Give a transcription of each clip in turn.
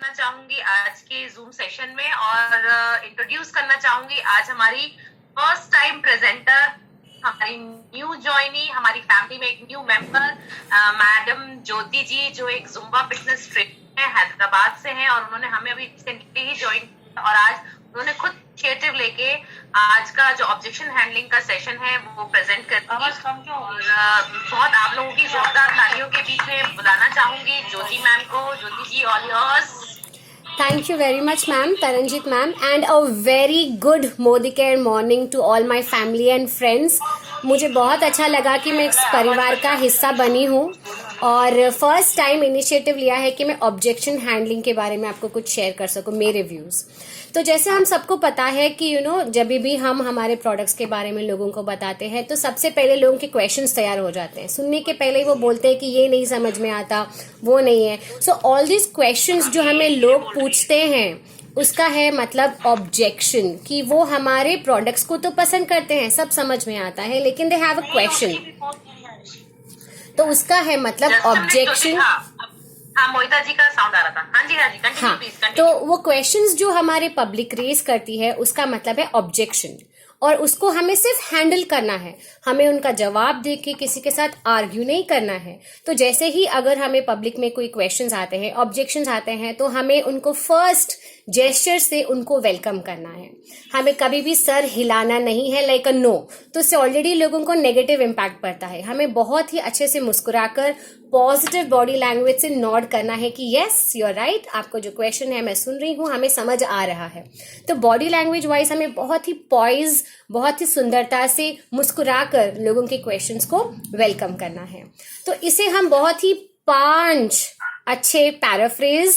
करना चाहूंगी आज के जूम सेशन में और इंट्रोड्यूस करना चाहूंगी आज हमारी फर्स्ट टाइम प्रेजेंटर, हमारी न्यू ज्वाइनी, हमारी फैमिली में एक न्यू मेंबर, मैडम ज्योति जी, जो एक जुम्बा फिटनेस ट्रेनर है, हैदराबाद से हैं और उन्होंने हमें अभी रिसेंटली ही ज्वाइन किया और आज उन्होंने खुद इनिशिएटिव लेके आज का जो ऑब्जेक्शन हैंडलिंग का सेशन है वो प्रेजेंट कर बहुत आप लोगों की जोरदार तालियों के बीच में बुलाना चाहूंगी ज्योति मैम को। Jyoti ji, all yours. Thank you very much, ma'am, Taranjit ma'am, and a very good Modicare morning to all my family and friends. मुझे बहुत अच्छा लगा कि मैं इस परिवार का हिस्सा बनी हूँ और फर्स्ट टाइम इनिशिएटिव लिया है कि मैं ऑब्जेक्शन हैंडलिंग के बारे में आपको कुछ शेयर कर सकूँ, मेरे व्यूज़। तो जैसे हम सबको पता है कि जब भी हम हमारे प्रोडक्ट्स के बारे में लोगों को बताते हैं तो सबसे पहले लोगों के क्वेश्चंस तैयार हो जाते हैं। सुनने के पहले ही वो बोलते हैं कि ये नहीं समझ में आता, वो नहीं है। सो ऑल दिस क्वेश्चंस जो हमें लोग पूछते हैं उसका है मतलब ऑब्जेक्शन, कि वो हमारे प्रोडक्ट्स को तो पसंद करते हैं, सब समझ में आता है, लेकिन दे हैव अ क्वेश्चन, तो उसका है मतलब ऑब्जेक्शन। हाँ, मोहिता जी का साउंड आ रहा था। हाँ जी, कंटिन्यू प्लीज, कंटिन्यू। तो वो क्वेश्चंस जो हमारे पब्लिक रेज करती है उसका मतलब है ऑब्जेक्शन, और उसको हमें सिर्फ हैंडल करना है, हमें उनका जवाब देके किसी के साथ आर्ग्यू नहीं करना है। तो जैसे ही अगर हमें पब्लिक में कोई क्वेश्चंस आते हैं, ऑब्जेक्शंस आते हैं, तो हमें उनको फर्स्ट जेस्चर से उनको वेलकम करना है। हमें कभी भी सर हिलाना नहीं है लाइक अ नो, तो इससे ऑलरेडी लोगों को नेगेटिव इम्पैक्ट पड़ता है। हमें बहुत ही अच्छे से मुस्कुराकर पॉजिटिव बॉडी लैंग्वेज से नॉड करना है कि यस यू आर राइट, आपको जो क्वेश्चन है मैं सुन रही हूँ, हमें समझ आ रहा है। तो बॉडी लैंग्वेज वाइज हमें बहुत ही पॉइज, बहुत ही सुंदरता से मुस्कुराकर लोगों के क्वेश्चंस को वेलकम करना है। तो इसे हम बहुत ही 5 अच्छे paraphrase,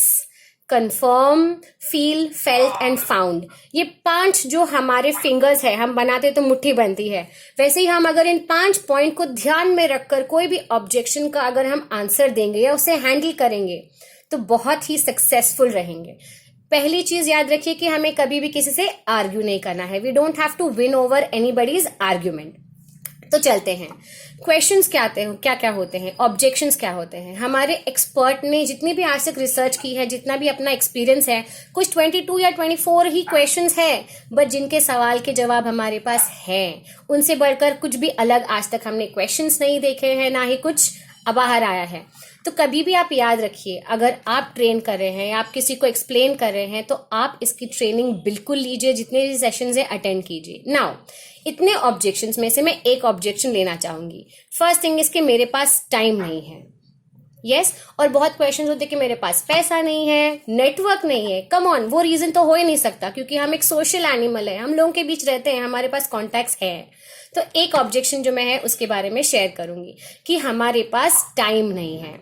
confirm, feel, felt and found, ये 5 जो हमारे फिंगर्स है, हम बनाते तो मुट्ठी बनती है, वैसे ही हम अगर इन 5 पॉइंट को ध्यान में रखकर कोई भी ऑब्जेक्शन का अगर हम आंसर देंगे या उसे हैंडल करेंगे तो बहुत ही सक्सेसफुल रहेंगे। पहली चीज याद रखिए कि हमें कभी भी किसी से आर्ग्यू नहीं करना है। We don't have to win over anybody's argument. तो चलते हैं, क्वेश्चंस क्या क्या होते हैं, ऑब्जेक्शंस क्या होते हैं। हमारे एक्सपर्ट ने जितनी भी आज तक रिसर्च की है, जितना भी अपना एक्सपीरियंस है, कुछ 22 या 24 ही क्वेश्चंस है, बट जिनके सवाल के जवाब हमारे पास हैं, उनसे बढ़कर कुछ भी अलग आज तक हमने क्वेश्चंस नहीं देखे हैं, ना ही कुछ बाहर आया है। तो कभी भी आप याद रखिए, अगर आप ट्रेन कर रहे हैं, आप किसी को एक्सप्लेन कर रहे हैं, तो आप इसकी ट्रेनिंग बिल्कुल लीजिए, जितने भी सेशंस है अटेंड कीजिए। नाउ इतने ऑब्जेक्शंस में से मैं एक ऑब्जेक्शन लेना चाहूंगी। फर्स्ट थिंग इज कि मेरे पास टाइम नहीं है। यस, और बहुत क्वेश्चन होते हैं कि मेरे पास पैसा नहीं है, नेटवर्क नहीं है। कम ऑन, वो रीजन तो हो ही नहीं सकता, क्योंकि हम एक सोशल एनिमल है, हम लोगों के बीच रहते हैं, हमारे पास कॉन्टैक्ट्स है। तो एक ऑब्जेक्शन जो मैं है उसके बारे में शेयर करूंगी कि हमारे पास टाइम नहीं है।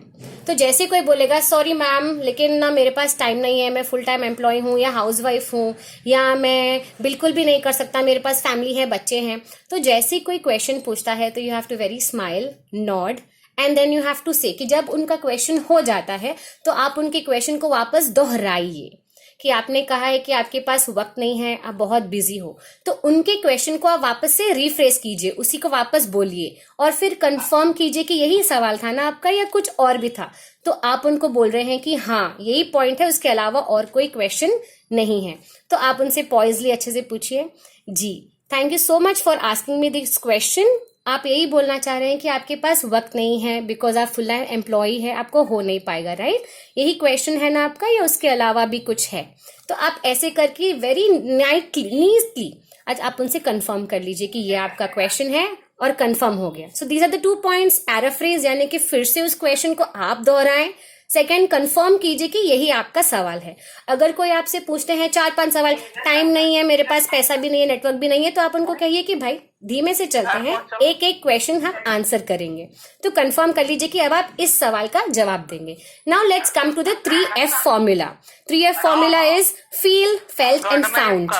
तो जैसे कोई बोलेगा सॉरी मैम, लेकिन ना मेरे पास टाइम नहीं है, मैं फुल टाइम एम्प्लॉय हूँ या हाउस वाइफ हूँ, या मैं बिल्कुल भी नहीं कर सकता, मेरे पास फैमिली है, बच्चे हैं। तो जैसे कोई क्वेश्चन पूछता है तो you have to very smile, nod, and then you have to say कि जब उनका क्वेश्चन हो जाता है तो आप उनके क्वेश्चन को वापस दोहराइए कि आपने कहा है कि आपके पास वक्त नहीं है, आप बहुत बिजी हो, तो उनके क्वेश्चन को आप वापस से रिफ्रेश कीजिए, उसी को वापस बोलिए और फिर कंफर्म कीजिए कि यही सवाल था ना आपका या कुछ और भी था। तो आप उनको बोल रहे हैं कि हाँ यही पॉइंट है, उसके अलावा और कोई क्वेश्चन नहीं है। तो आप उनसे पॉइजली अच्छे से पूछिए, जी thank you so much for asking me this question. आप यही बोलना चाह रहे हैं कि आपके पास वक्त नहीं है, बिकॉज आप फुल टाइम एम्प्लॉई है, आपको हो नहीं पाएगा, राइट? यही क्वेश्चन है ना आपका, या उसके अलावा भी कुछ है? तो आप ऐसे करके वेरी नीटली आज आप उनसे कंफर्म कर लीजिए कि ये आपका क्वेश्चन है और कंफर्म हो गया। So these are the 2 points, paraphrase यानी कि फिर से उस क्वेश्चन को आप दोहराएं। सेकंड, कंफर्म कीजिए कि यही आपका सवाल है। अगर कोई आपसे पूछते हैं 4-5 सवाल, टाइम नहीं है, मेरे पास पैसा भी नहीं है, नेटवर्क भी नहीं है, तो आप उनको कहिए कि भाई धीमे से चलते हैं, एक एक क्वेश्चन हम आंसर करेंगे। तो कंफर्म कर लीजिए कि अब आप इस सवाल का जवाब देंगे। Now let's come to the 3F formula. 3F formula is feel, felt and found.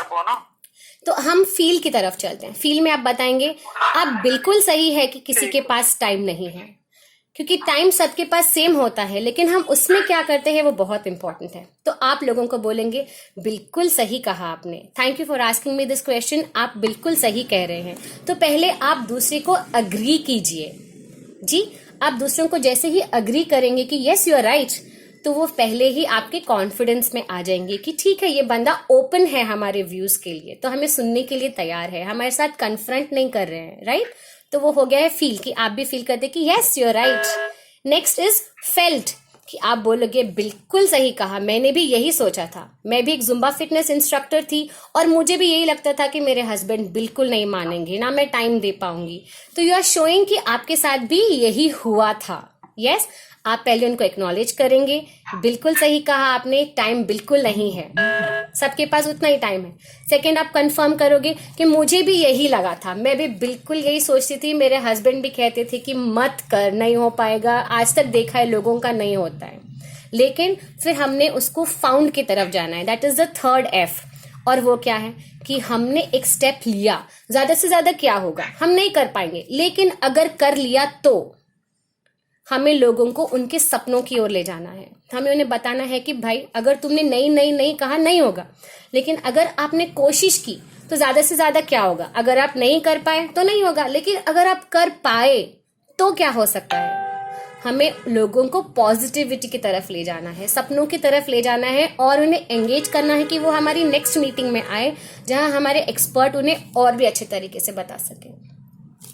तो हम फील की तरफ चलते हैं। फील में आप बताएंगे, आप बिल्कुल सही है कि किसी के पास टाइम नहीं है, क्योंकि टाइम सबके पास सेम होता है, लेकिन हम उसमें क्या करते हैं वो बहुत इंपॉर्टेंट है। तो आप लोगों को बोलेंगे बिल्कुल सही कहा आपने, thank you for asking me this question, आप बिल्कुल सही कह रहे हैं। तो पहले आप दूसरे को अग्री कीजिए। जी, आप दूसरों को जैसे ही अग्री करेंगे कि यस यू आर राइट, तो वो पहले ही आपके कॉन्फिडेंस में आ जाएंगे कि ठीक है, ये बंदा ओपन है हमारे व्यूज के लिए, तो हमें सुनने के लिए तैयार है, हमारे साथ कन्फ्रंट नहीं कर रहे हैं, राइट? तो वो हो गया है फील, कि आप भी फील करते कि yes you are right. Next is felt, कि आप बोलोगे बिल्कुल सही कहा, मैंने भी यही सोचा था, मैं भी एक जुम्बा फिटनेस इंस्ट्रक्टर थी और मुझे भी यही लगता था कि मेरे हस्बैंड बिल्कुल नहीं मानेंगे, ना मैं टाइम दे पाऊंगी। तो यू आर शोइंग कि आपके साथ भी यही हुआ था। यस, आप पहले उनको एक्नॉलेज करेंगे, बिल्कुल सही कहा आपने, टाइम बिल्कुल नहीं है, सबके पास उतना ही टाइम है। सेकंड, आप कंफर्म करोगे कि मुझे भी यही लगा था, मैं भी बिल्कुल यही सोचती थी, मेरे हस्बैंड भी कहते थे कि मत कर, नहीं हो पाएगा, आज तक देखा है लोगों का नहीं होता है। लेकिन फिर हमने उसको फाउंड की तरफ जाना है, that is the third F. और वो क्या है कि हमने एक स्टेप लिया। ज्यादा से ज्यादा क्या होगा, हम नहीं कर पाएंगे, लेकिन अगर कर लिया तो हमें लोगों को उनके सपनों की ओर ले जाना है। हमें उन्हें बताना है कि भाई अगर तुमने नहीं नहीं नहीं कहा नहीं होगा, लेकिन अगर आपने कोशिश की तो ज्यादा से ज्यादा क्या होगा। अगर आप नहीं कर पाए तो नहीं होगा, लेकिन अगर आप कर पाए तो क्या हो सकता है। हमें लोगों को पॉजिटिविटी की तरफ ले जाना है, सपनों की तरफ ले जाना है और उन्हें एंगेज करना है कि वो हमारी नेक्स्ट मीटिंग में आए, जहां हमारे एक्सपर्ट उन्हें और भी अच्छे तरीके से बता सकें।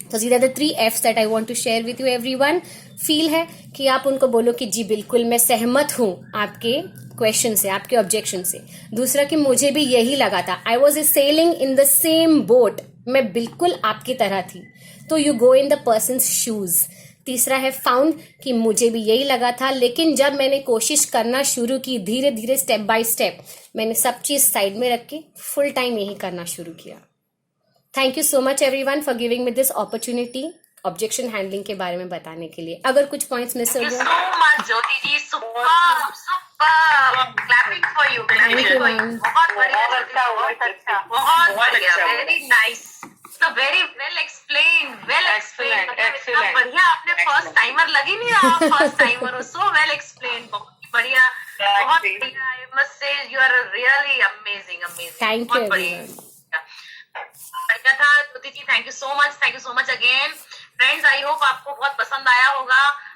तो these are the 3 F's that I want to share with you everyone। Feel है कि आप उनको बोलो कि जी बिल्कुल मैं सहमत हूँ आपके क्वेश्चन से, आपके ऑब्जेक्शन से। दूसरा कि मुझे भी यही लगा था, I was selling in the same boat, मैं बिल्कुल आपकी तरह थी, तो you go in the persons shoes. तीसरा है फाउंड, कि मुझे भी यही लगा था, लेकिन जब मैंने कोशिश करना शुरू की, धीरे धीरे स्टेप बाय स्टेप, मैंने सब चीज साइड में रख के फुल टाइम यही करना शुरू किया। Thank you so much everyone for giving me this opportunity objection handling के बारे में बताने के लिए। अगर कुछ पॉइंट्स मिस हो गए, so much Jyoti ji, super super, clapping for you, clapping for you. बहुत बढ़िया, बहुत बढ़िया, वेरी नाइस, तो very well explain, well explain, इतना बढ़िया। आपने फर्स्ट टाइमर लगी नहीं रहा, first timer, so well explain, बहुत बढ़िया, बहुत बढ़िया। I must say you are really amazing, amazing. Thank you everyone. बढ़िया था Jyoti ji, thank you so much, thank you so much again. Friends, I hope आपको बहुत पसंद आया होगा।